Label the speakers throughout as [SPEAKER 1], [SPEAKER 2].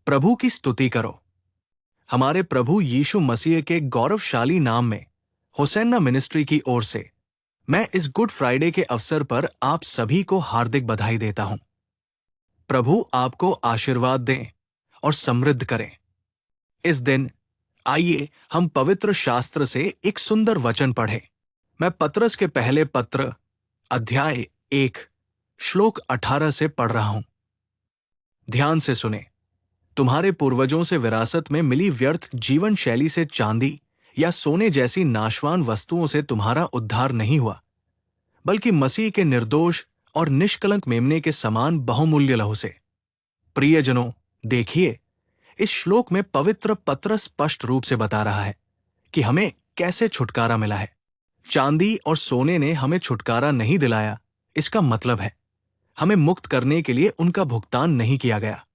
[SPEAKER 1] प्रभु की स्तुति करो। हमारे प्रभु यीशु मसीह के गौरवशाली नाम में होसन्ना मिनिस्ट्री की ओर से मैं इस गुड फ्राइडे के अवसर पर आप सभी को हार्दिक बधाई देता हूं। प्रभु आपको आशीर्वाद दें और समृद्ध करें। इस दिन आइए हम पवित्र शास्त्र से एक सुंदर वचन पढ़ें। मैं पतरस के पहले पत्र अध्याय 1 श्लोक 18 से पढ़ रहा हूं। ध्यान से सुने। तुम्हारे पूर्वजों से विरासत में मिली व्यर्थ जीवन शैली से चांदी या सोने जैसी नाशवान वस्तुओं से तुम्हारा उद्धार नहीं हुआ, बल्कि मसीह के निर्दोष और निष्कलंक मेमने के समान बहुमूल्य लहू से। प्रियजनों, देखिए, इस श्लोक में पवित्र पतरस स्पष्ट रूप से बता रहा है कि हमें कैसे छुटकारा मिला है। चांदी और सोने ने हमें छुटकारा नहीं दिलाया। इसका मतलब है हमें मुक्त करने के लिए उनका भुगतान नहीं किया गया।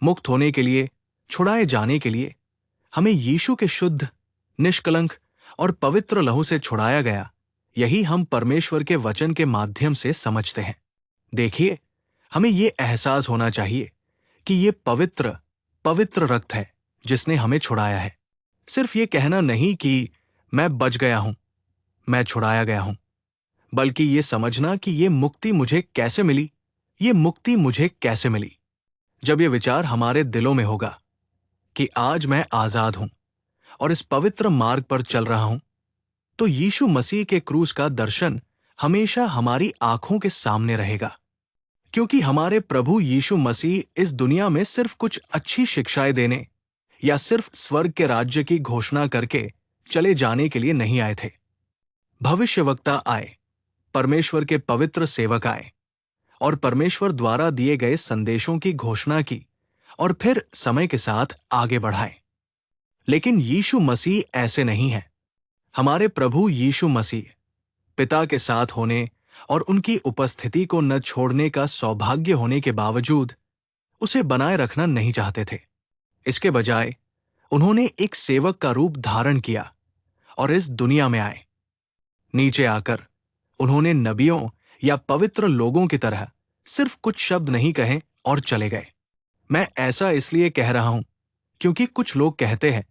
[SPEAKER 1] मुक्त होने के लिए, छुड़ाए जाने के लिए हमें यीशु के शुद्ध, निष्कलंक और पवित्र लहू से छुड़ाया गया। यही हम परमेश्वर के वचन के माध्यम से समझते हैं। देखिए, हमें यह एहसास होना चाहिए कि यह पवित्र पवित्र रक्त है जिसने हमें छुड़ाया है। सिर्फ ये कहना नहीं कि मैं बच गया हूं, मैं छुड़ाया गया हूं, बल्कि ये समझना कि ये मुक्ति मुझे कैसे मिली। ये मुक्ति मुझे कैसे मिली? जब ये विचार हमारे दिलों में होगा कि आज मैं आजाद हूं और इस पवित्र मार्ग पर चल रहा हूं, तो यीशु मसीह के क्रूस का दर्शन हमेशा हमारी आंखों के सामने रहेगा। क्योंकि हमारे प्रभु यीशु मसीह इस दुनिया में सिर्फ कुछ अच्छी शिक्षाएं देने या सिर्फ स्वर्ग के राज्य की घोषणा करके चले जाने के लिए नहीं आए थे। भविष्यवक्ता आए, परमेश्वर के पवित्र सेवक आए और परमेश्वर द्वारा दिए गए संदेशों की घोषणा की और फिर समय के साथ आगे बढ़ाए। लेकिन यीशु मसीह ऐसे नहीं है। हमारे प्रभु यीशु मसीह पिता के साथ होने और उनकी उपस्थिति को न छोड़ने का सौभाग्य होने के बावजूद उसे बनाए रखना नहीं चाहते थे। इसके बजाय उन्होंने एक सेवक का रूप धारण किया और इस दुनिया में आए। नीचे आकर उन्होंने नबियों या पवित्र लोगों की तरह सिर्फ कुछ शब्द नहीं कहे और चले गए। मैं ऐसा इसलिए कह रहा हूं क्योंकि कुछ लोग कहते हैं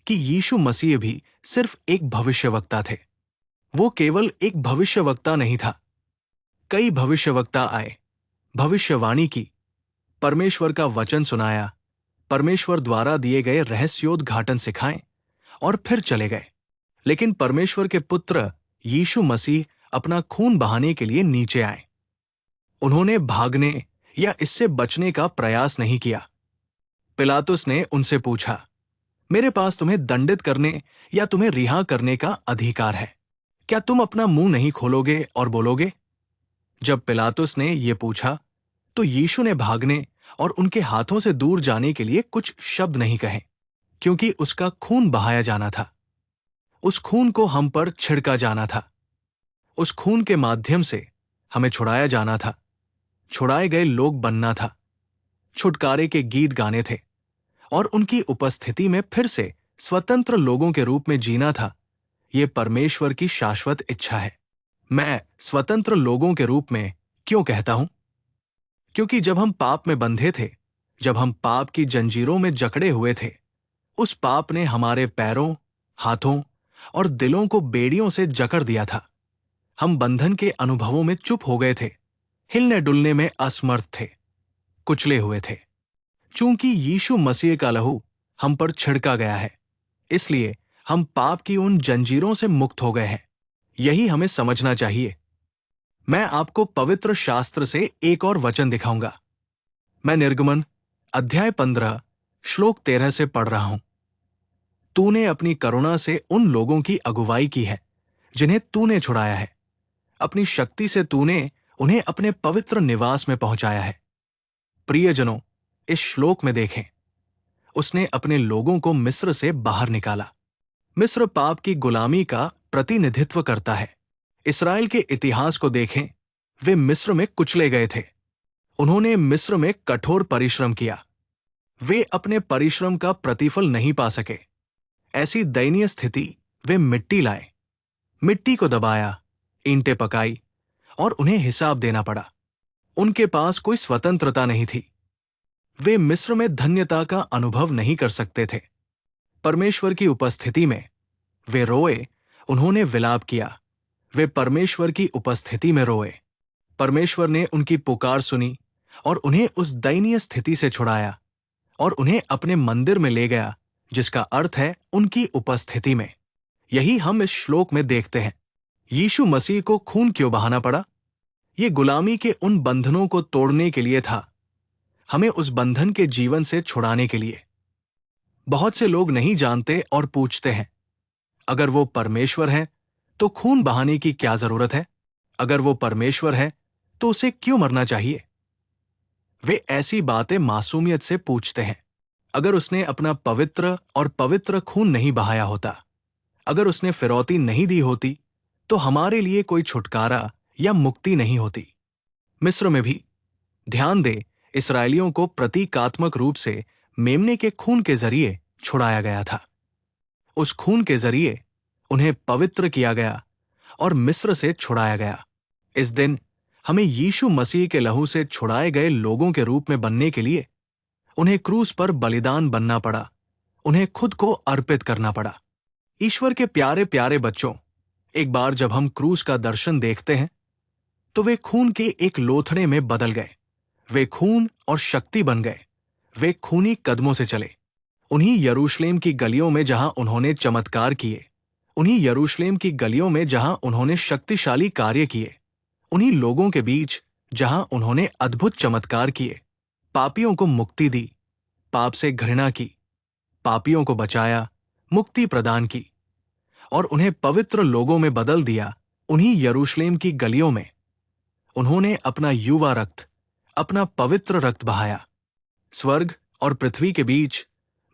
[SPEAKER 1] कि यीशु मसीह भी सिर्फ एक भविष्यवक्ता थे। वो केवल एक भविष्यवक्ता नहीं था। कई भविष्यवक्ता आए, भविष्यवाणी की, परमेश्वर का वचन सुनाया, परमेश्वर द्वारा दिए गए रहस्योद्घाटन सिखाएं और फिर चले गए। लेकिन परमेश्वर के पुत्र यीशु मसीह अपना खून बहाने के लिए नीचे आए। उन्होंने भागने या इससे बचने का प्रयास नहीं किया। पिलातुस ने उनसे पूछा, मेरे पास तुम्हें दंडित करने या तुम्हें रिहा करने का अधिकार है। क्या तुम अपना मुंह नहीं खोलोगे और बोलोगे? जब पिलातुस ने यह पूछा तो यीशु ने भागने और उनके हाथों से दूर जाने के लिए कुछ शब्द नहीं कहे, क्योंकि उसका खून बहाया जाना था। उस खून को हम पर छिड़का जाना था। उस खून के माध्यम से हमें छुड़ाया जाना था, छुड़ाए गए लोग बनना था, छुटकारे के गीत गाने थे और उनकी उपस्थिति में फिर से स्वतंत्र लोगों के रूप में जीना था। यह परमेश्वर की शाश्वत इच्छा है। मैं स्वतंत्र लोगों के रूप में क्यों कहता हूं? क्योंकि जब हम पाप में बंधे थे, जब हम पाप की जंजीरों में जकड़े हुए थे, उस पाप ने हमारे पैरों, हाथों और दिलों को बेड़ियों से जकड़ दिया था। हम बंधन के अनुभवों में चुप हो गए थे, हिलने डुलने में असमर्थ थे, कुचले हुए थे। चूंकि यीशु मसीह का लहू हम पर छिड़का गया है, इसलिए हम पाप की उन जंजीरों से मुक्त हो गए हैं। यही हमें समझना चाहिए। मैं आपको पवित्र शास्त्र से एक और वचन दिखाऊंगा। मैं निर्गमन अध्याय 15 श्लोक 13 से पढ़ रहा हूं। तूने अपनी करुणा से उन लोगों की अगुवाई की है जिन्हें तूने छुड़ाया है। अपनी शक्ति से तूने उन्हें अपने पवित्र निवास में पहुंचाया है। प्रियजनों, इस श्लोक में देखें, उसने अपने लोगों को मिस्र से बाहर निकाला। मिस्र पाप की गुलामी का प्रतिनिधित्व करता है। इस्राएल के इतिहास को देखें, वे मिस्र में कुचले गए थे। उन्होंने मिस्र में कठोर परिश्रम किया। वे अपने परिश्रम का प्रतिफल नहीं पा सके। ऐसी दयनीय स्थिति वे मिट्टी लाए, मिट्टी को दबाया, ईंटें पकाई और उन्हें हिसाब देना पड़ा। उनके पास कोई स्वतंत्रता नहीं थी। वे मिस्र में धन्यता का अनुभव नहीं कर सकते थे। परमेश्वर की उपस्थिति में वे रोए, उन्होंने विलाप किया। वे परमेश्वर की उपस्थिति में रोए। परमेश्वर ने उनकी पुकार सुनी और उन्हें उस दयनीय स्थिति से छुड़ाया और उन्हें अपने मंदिर में ले गया, जिसका अर्थ है उनकी उपस्थिति में। यही हम इस श्लोक में देखते हैं। यीशु मसीह को खून क्यों बहाना पड़ा? ये गुलामी के उन बंधनों को तोड़ने के लिए था, हमें उस बंधन के जीवन से छुड़ाने के लिए। बहुत से लोग नहीं जानते और पूछते हैं, अगर वो परमेश्वर है तो खून बहाने की क्या जरूरत है? अगर वो परमेश्वर है तो उसे क्यों मरना चाहिए? वे ऐसी बातें मासूमियत से पूछते हैं। अगर उसने अपना पवित्र और पवित्र खून नहीं बहाया होता, अगर उसने फिरौती नहीं दी होती, तो हमारे लिए कोई छुटकारा या मुक्ति नहीं होती। मिस्र में भी, ध्यान दे, इस्राएलियों को प्रतीकात्मक रूप से मेमने के खून के जरिए छुड़ाया गया था। उस खून के जरिए उन्हें पवित्र किया गया और मिस्र से छुड़ाया गया। इस दिन हमें यीशु मसीह के लहू से छुड़ाए गए लोगों के रूप में बनने के लिए उन्हें क्रूस पर बलिदान बनना पड़ा, उन्हें खुद को अर्पित करना पड़ा। ईश्वर के प्यारे प्यारे बच्चों, एक बार जब हम क्रूस का दर्शन देखते हैं तो वे खून के एक लोथड़े में बदल गए। वे खून और शक्ति बन गए। वे खूनी कदमों से चले। उन्हीं यरूशलेम की गलियों में जहां उन्होंने चमत्कार किए, उन्हीं यरूशलेम की गलियों में जहां उन्होंने शक्तिशाली कार्य किए, उन्हीं लोगों के बीच जहां उन्होंने अद्भुत चमत्कार किए, पापियों को मुक्ति दी, पाप से घृणा की, पापियों को बचाया, मुक्ति प्रदान की और उन्हें पवित्र लोगों में बदल दिया। उन्हीं यरूशलेम की गलियों में उन्होंने अपना युवा रक्त, अपना पवित्र रक्त बहाया। स्वर्ग और पृथ्वी के बीच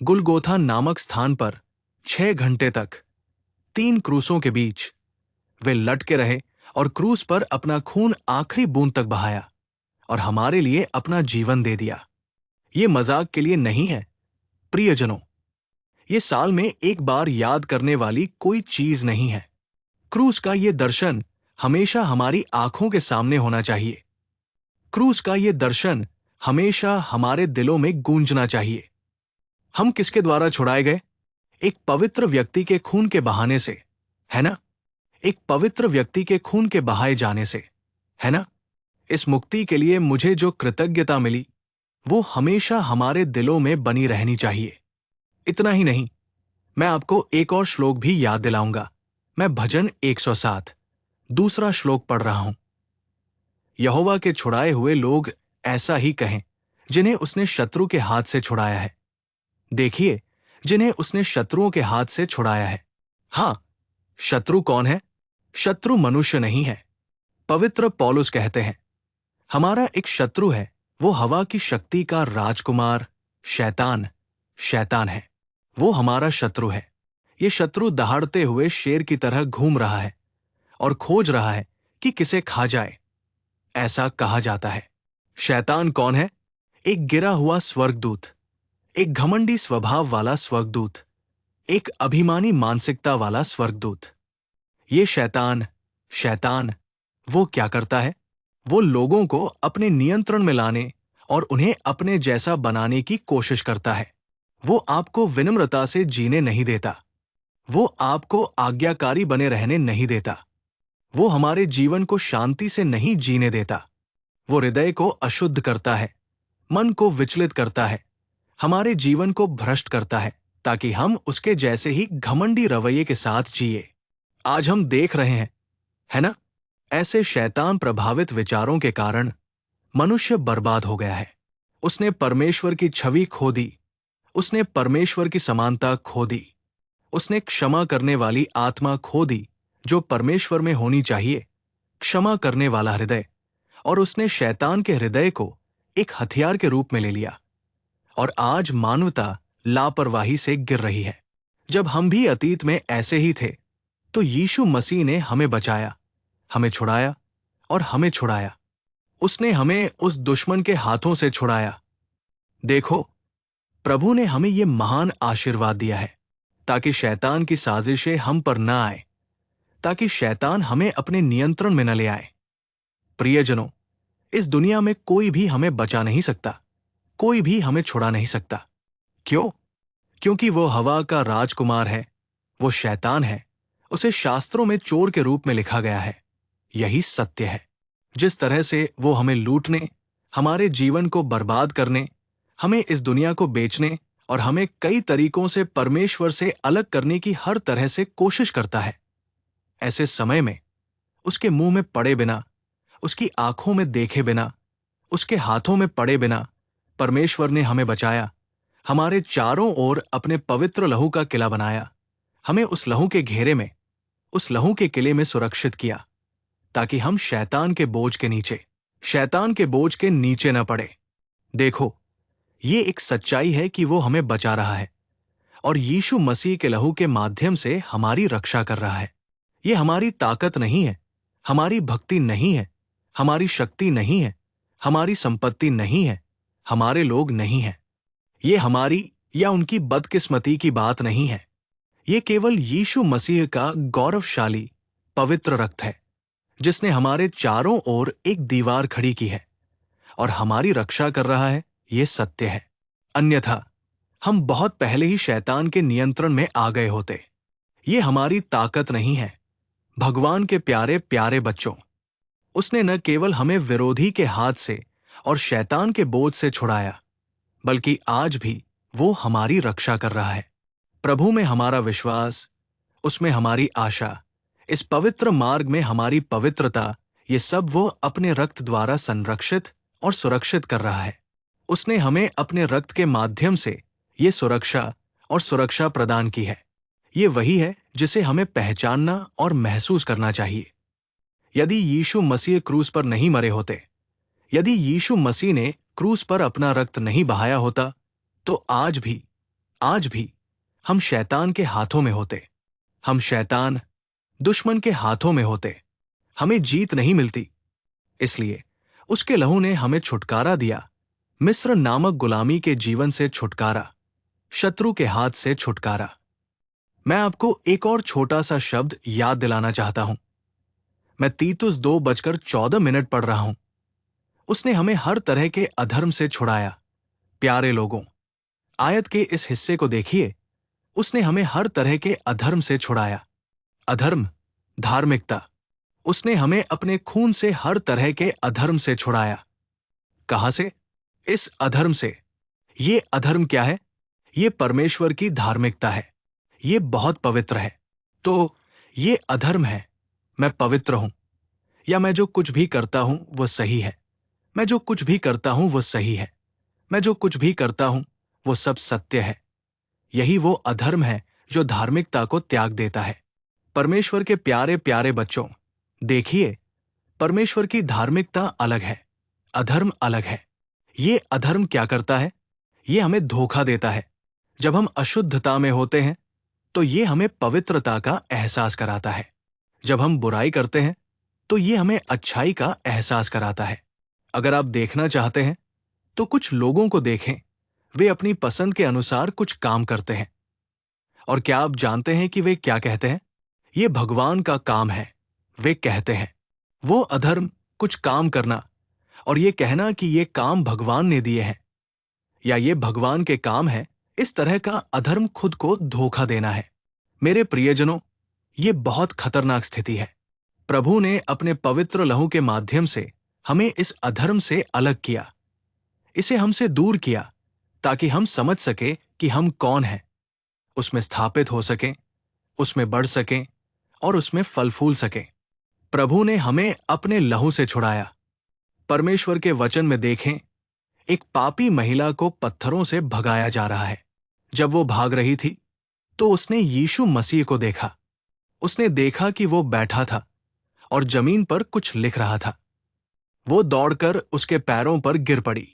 [SPEAKER 1] गुलगोथा नामक स्थान पर 6 घंटे तक 3 क्रूसों के बीच वे लटके रहे और क्रूस पर अपना खून आखिरी बूंद तक बहाया और हमारे लिए अपना जीवन दे दिया। ये मजाक के लिए नहीं है प्रियजनों, ये साल में एक बार याद करने वाली कोई चीज नहीं है। क्रूस का ये दर्शन हमेशा हमारी आंखों के सामने होना चाहिए। क्रूस का ये दर्शन हमेशा हमारे दिलों में गूंजना चाहिए। हम किसके द्वारा छुड़ाए गए? एक पवित्र व्यक्ति के खून के बहाने से, है ना? एक पवित्र व्यक्ति के खून के बहाए जाने से, है ना? इस मुक्ति के लिए मुझे जो कृतज्ञता मिली, वो हमेशा हमारे दिलों में बनी रहनी चाहिए। इतना ही नहीं, मैं आपको एक और श्लोक भी याद दिलाऊंगा। मैं भजन 107 दूसरा श्लोक पढ़ रहा हूं। यहोवा के छुड़ाए हुए लोग ऐसा ही कहें, जिन्हें उसने शत्रु के हाथ से छुड़ाया है। देखिए, जिन्हें उसने शत्रुओं के हाथ से छुड़ाया है। हां, शत्रु कौन है? शत्रु मनुष्य नहीं है। पवित्र पौलुस कहते हैं, हमारा एक शत्रु है, वो हवा की शक्ति का राजकुमार शैतान है। वो हमारा शत्रु है। ये शत्रु दहाड़ते हुए शेर की तरह घूम रहा है और खोज रहा है कि किसे खा जाए। ऐसा कहा जाता है। शैतान कौन है? एक गिरा हुआ स्वर्गदूत, एक घमंडी स्वभाव वाला स्वर्गदूत, एक अभिमानी मानसिकता वाला स्वर्गदूत। ये शैतान वो क्या करता है? वो लोगों को अपने नियंत्रण में लाने और उन्हें अपने जैसा बनाने की कोशिश करता है। वो आपको विनम्रता से जीने नहीं देता। वो आपको आज्ञाकारी बने रहने नहीं देता। वो हमारे जीवन को शांति से नहीं जीने देता। वो हृदय को अशुद्ध करता है, मन को विचलित करता है, हमारे जीवन को भ्रष्ट करता है, ताकि हम उसके जैसे ही घमंडी रवैये के साथ जिए। आज हम देख रहे हैं, है ना? ऐसे शैतान प्रभावित विचारों के कारण मनुष्य बर्बाद हो गया है। उसने परमेश्वर की छवि खो दी। उसने परमेश्वर की समानता खो दी। उसने क्षमा करने वाली आत्मा खो दी जो परमेश्वर में होनी चाहिए, क्षमा करने वाला हृदय। और उसने शैतान के हृदय को एक हथियार के रूप में ले लिया। और आज मानवता लापरवाही से गिर रही है। जब हम भी अतीत में ऐसे ही थे, तो यीशु मसीह ने हमें बचाया, हमें छुड़ाया और हमें छुड़ाया। उसने हमें उस दुश्मन के हाथों से छुड़ाया। देखो, प्रभु ने हमें यह महान आशीर्वाद दिया है, ताकि शैतान की साजिशें हम पर न आए, ताकि शैतान हमें अपने नियंत्रण में न ले आए। प्रियजनों, इस दुनिया में कोई भी हमें बचा नहीं सकता, कोई भी हमें छुड़ा नहीं सकता। क्यों? क्योंकि वो हवा का राजकुमार है, वो शैतान है। उसे शास्त्रों में चोर के रूप में लिखा गया है। यही सत्य है। जिस तरह से वो हमें लूटने, हमारे जीवन को बर्बाद करने, हमें इस दुनिया को बेचने और हमें कई तरीकों से परमेश्वर से अलग करने की हर तरह से कोशिश करता है, ऐसे समय में उसके मुंह में पड़े बिना, उसकी आंखों में देखे बिना, उसके हाथों में पड़े बिना परमेश्वर ने हमें बचाया, हमारे चारों ओर अपने पवित्र लहू का किला बनाया, हमें उस लहू के घेरे में, उस लहू के किले में सुरक्षित किया, ताकि हम शैतान के बोझ के नीचे न पड़े। देखो, ये एक सच्चाई है कि वो हमें बचा रहा है और यीशु मसीह के लहू के माध्यम से हमारी रक्षा कर रहा है। ये हमारी ताकत नहीं है, हमारी भक्ति नहीं है, हमारी शक्ति नहीं है, हमारी संपत्ति नहीं है, हमारे लोग नहीं हैं। ये हमारी या उनकी बदकिस्मती की बात नहीं है। ये केवल यीशु मसीह का गौरवशाली पवित्र रक्त है, जिसने हमारे चारों ओर एक दीवार खड़ी की है और हमारी रक्षा कर रहा है। ये सत्य है। अन्यथा हम बहुत पहले ही शैतान के नियंत्रण में आ गए होते। ये हमारी ताकत नहीं है। भगवान के प्यारे प्यारे बच्चों, उसने न केवल हमें विरोधी के हाथ से और शैतान के बोझ से छुड़ाया, बल्कि आज भी वो हमारी रक्षा कर रहा है। प्रभु में हमारा विश्वास, उसमें हमारी आशा, इस पवित्र मार्ग में हमारी पवित्रता, ये सब वो अपने रक्त द्वारा संरक्षित और सुरक्षित कर रहा है। उसने हमें अपने रक्त के माध्यम से ये सुरक्षा प्रदान की है। ये वही है जिसे हमें पहचानना और महसूस करना चाहिए। यदि यीशु मसीह क्रूस पर नहीं मरे होते, यदि यीशु मसीह ने क्रूस पर अपना रक्त नहीं बहाया होता, तो आज भी हम शैतान के हाथों में होते। हम शैतान, दुश्मन के हाथों में होते। हमें जीत नहीं मिलती। इसलिए उसके लहू ने हमें छुटकारा दिया। मिस्र नामक गुलामी के जीवन से छुटकारा, शत्रु के हाथ से छुटकारा। मैं आपको एक और छोटा सा शब्द याद दिलाना चाहता हूं। मैं तीतुस 2:14 पढ़ रहा हूं। उसने हमें हर तरह के अधर्म से छुड़ाया। प्यारे लोगों, आयत के इस हिस्से को देखिए। उसने हमें हर तरह के अधर्म से छुड़ाया। अधर्म, धार्मिकता। उसने हमें अपने खून से हर तरह के अधर्म से छुड़ाया। कहां से? इस अधर्म से। ये अधर्म क्या है? ये परमेश्वर की धार्मिकता है। ये बहुत पवित्र है। तो ये अधर्म है, मैं पवित्र हूं, या मैं जो कुछ भी करता हूं वो सही है। मैं जो कुछ भी करता हूं वो सही है। मैं जो कुछ भी करता हूं वो सब सत्य है। यही वो अधर्म है जो धार्मिकता को त्याग देता है। परमेश्वर के प्यारे प्यारे बच्चों, देखिए, परमेश्वर की धार्मिकता अलग है, अधर्म अलग है। ये अधर्म क्या करता है? ये हमें धोखा देता है। जब हम अशुद्धता में होते हैं तो ये हमें पवित्रता का एहसास कराता है। जब हम बुराई करते हैं तो ये हमें अच्छाई का एहसास कराता है। अगर आप देखना चाहते हैं तो कुछ लोगों को देखें। वे अपनी पसंद के अनुसार कुछ काम करते हैं। और क्या आप जानते हैं कि वे क्या कहते हैं? ये भगवान का काम है, वे कहते हैं। वो अधर्म, कुछ काम करना और ये कहना कि ये काम भगवान ने दिए हैं या ये भगवान के काम है, इस तरह का अधर्म खुद को धोखा देना है। मेरे प्रियजनों, ये बहुत खतरनाक स्थिति है। प्रभु ने अपने पवित्र लहू के माध्यम से हमें इस अधर्म से अलग किया, इसे हमसे दूर किया, ताकि हम समझ सके कि हम कौन हैं, उसमें स्थापित हो सकें, उसमें बढ़ सकें और उसमें फल फूल सकें। प्रभु ने हमें अपने लहू से छुड़ाया। परमेश्वर के वचन में देखें, एक पापी महिला को पत्थरों से भगाया जा रहा है। जब वो भाग रही थी तो उसने यीशु मसीह को देखा। उसने देखा कि वो बैठा था और जमीन पर कुछ लिख रहा था। वो दौड़कर उसके पैरों पर गिर पड़ी।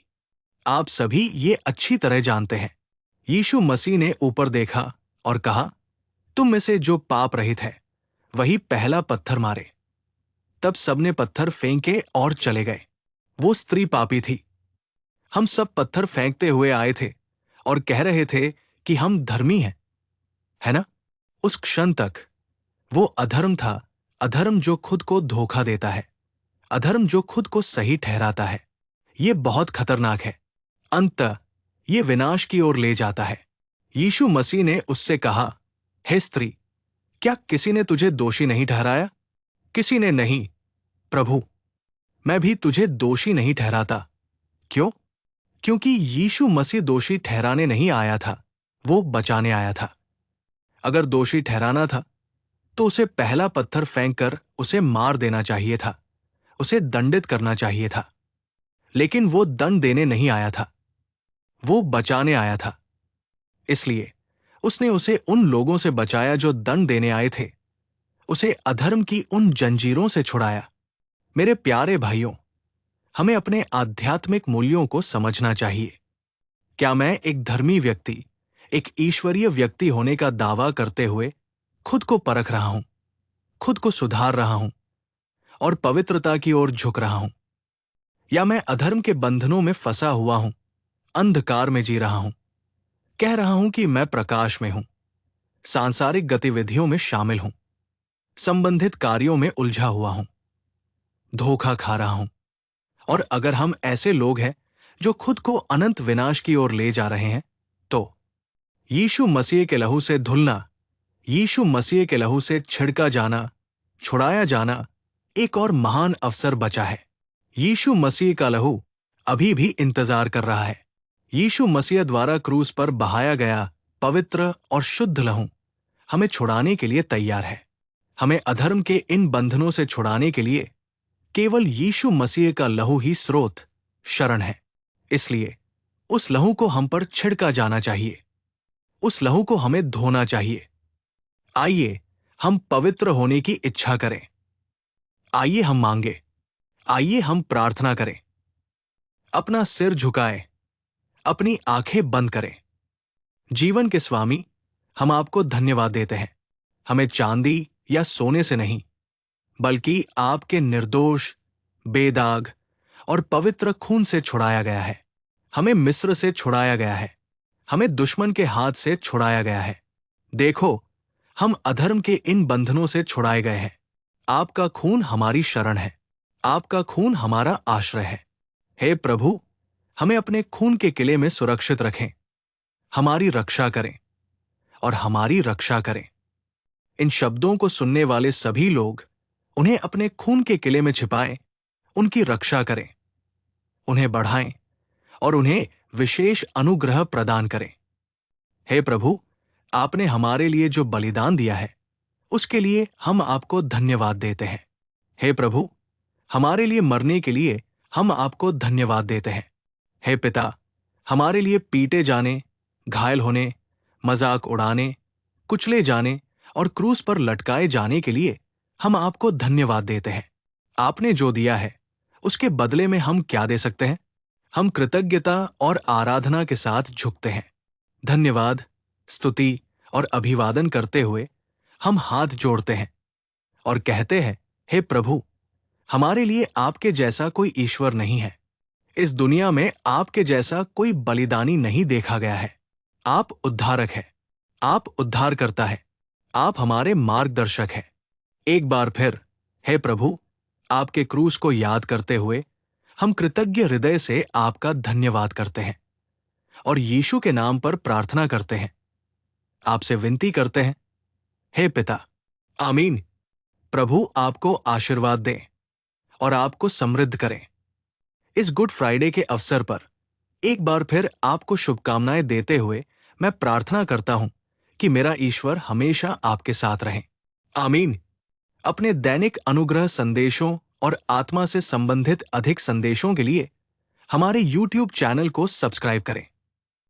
[SPEAKER 1] आप सभी ये अच्छी तरह जानते हैं। यीशु मसीह ने ऊपर देखा और कहा, तुम में से जो पाप रहित है वही पहला पत्थर मारे। तब सबने पत्थर फेंके और चले गए। वो स्त्री पापी थी। हम सब पत्थर फेंकते हुए आए थे और कह रहे थे कि हम धर्मी हैं, है ना? उस क्षण तक वो अधर्म था, अधर्म जो खुद को धोखा देता है, अधर्म जो खुद को सही ठहराता है। ये बहुत खतरनाक है। अंततः ये विनाश की ओर ले जाता है। यीशु मसीह ने उससे कहा, हे स्त्री, क्या किसी ने तुझे दोषी नहीं ठहराया? किसी ने नहीं, प्रभु। मैं भी तुझे दोषी नहीं ठहराता। क्यों? क्योंकि यीशु मसीह दोषी ठहराने नहीं आया था, वो बचाने आया था। अगर दोषी ठहराना था तो उसे पहला पत्थर फेंककर उसे मार देना चाहिए था, उसे दंडित करना चाहिए था। लेकिन वो दंड देने नहीं आया था, वो बचाने आया था। इसलिए उसने उसे उन लोगों से बचाया जो दंड देने आए थे, उसे अधर्म की उन जंजीरों से छुड़ाया। मेरे प्यारे भाइयों, हमें अपने आध्यात्मिक मूल्यों को समझना चाहिए। क्या मैं एक धर्मी व्यक्ति, एक ईश्वरीय व्यक्ति होने का दावा करते हुए खुद को परख रहा हूं, खुद को सुधार रहा हूं और पवित्रता की ओर झुक रहा हूं? या मैं अधर्म के बंधनों में फंसा हुआ हूं, अंधकार में जी रहा हूं, कह रहा हूं कि मैं प्रकाश में हूं, सांसारिक गतिविधियों में शामिल हूं, संबंधित कार्यों में उलझा हुआ हूं, धोखा खा रहा हूं? और अगर हम ऐसे लोग हैं जो खुद को अनंत विनाश की ओर ले जा रहे हैं, तो यीशु मसीह के लहू से धुलना, यीशु मसीह के लहू से छिड़का जाना, छुड़ाया जाना एक और महान अवसर बचा है। यीशु मसीह का लहू अभी भी इंतजार कर रहा है। यीशु मसीह द्वारा क्रूस पर बहाया गया पवित्र और शुद्ध लहू हमें छुड़ाने के लिए तैयार है। हमें अधर्म के इन बंधनों से छुड़ाने के लिए केवल यीशु मसीह का लहू ही स्रोत, शरण है। इसलिए उस लहू को हम पर छिड़का जाना चाहिए, उस लहू को हमें धोना चाहिए। आइए हम पवित्र होने की इच्छा करें। आइए हम मांगे, आइए हम प्रार्थना करें। अपना सिर झुकाएं, अपनी आंखें बंद करें। जीवन के स्वामी, हम आपको धन्यवाद देते हैं। हमें चांदी या सोने से नहीं, बल्कि आपके निर्दोष, बेदाग और पवित्र खून से छुड़ाया गया है। हमें मिस्र से छुड़ाया गया है, हमें दुश्मन के हाथ से छुड़ाया गया है। देखो, हम अधर्म के इन बंधनों से छुड़ाए गए हैं। आपका खून हमारी शरण है, आपका खून हमारा आश्रय है। हे प्रभु, हमें अपने खून के किले में सुरक्षित रखें, हमारी रक्षा करें और हमारी रक्षा करें। इन शब्दों को सुनने वाले सभी लोग उन्हें अपने खून के किले में छिपाएं, उनकी रक्षा करें, उन्हें बढ़ाएं और उन्हें विशेष अनुग्रह प्रदान करें। हे प्रभु, आपने हमारे लिए जो बलिदान दिया है, उसके लिए हम आपको धन्यवाद देते हैं। हे प्रभु, हमारे लिए मरने के लिए हम आपको धन्यवाद देते हैं। हे पिता, हमारे लिए पीटे जाने, घायल होने, मजाक उड़ाने, कुचले जाने और क्रूस पर लटकाए जाने के लिए हम आपको धन्यवाद देते हैं। आपने जो दिया है, उसके बदले में हम क्या दे सकते हैं? हम कृतज्ञता और आराधना के साथ झुकते हैं। धन्यवाद, स्तुति और अभिवादन करते हुए हम हाथ जोड़ते हैं और कहते हैं, हे प्रभु, हमारे लिए आपके जैसा कोई ईश्वर नहीं है। इस दुनिया में आपके जैसा कोई बलिदानी नहीं देखा गया है। आप उद्धारक हैं, आप उद्धार करता है, आप हमारे मार्गदर्शक हैं। एक बार फिर, हे प्रभु, आपके क्रूस को याद करते हुए हम कृतज्ञ हृदय से आपका धन्यवाद करते हैं और यीशु के नाम पर प्रार्थना करते हैं। आपसे विनती करते हैं, हे पिता। आमीन। प्रभु आपको आशीर्वाद दें और आपको समृद्ध करें। इस गुड फ्राइडे के अवसर पर एक बार फिर आपको शुभकामनाएं देते हुए मैं प्रार्थना करता हूं कि मेरा ईश्वर हमेशा आपके साथ रहे। आमीन। अपने दैनिक अनुग्रह संदेशों और आत्मा से संबंधित अधिक संदेशों के लिए हमारे YouTube चैनल को सब्सक्राइब करें।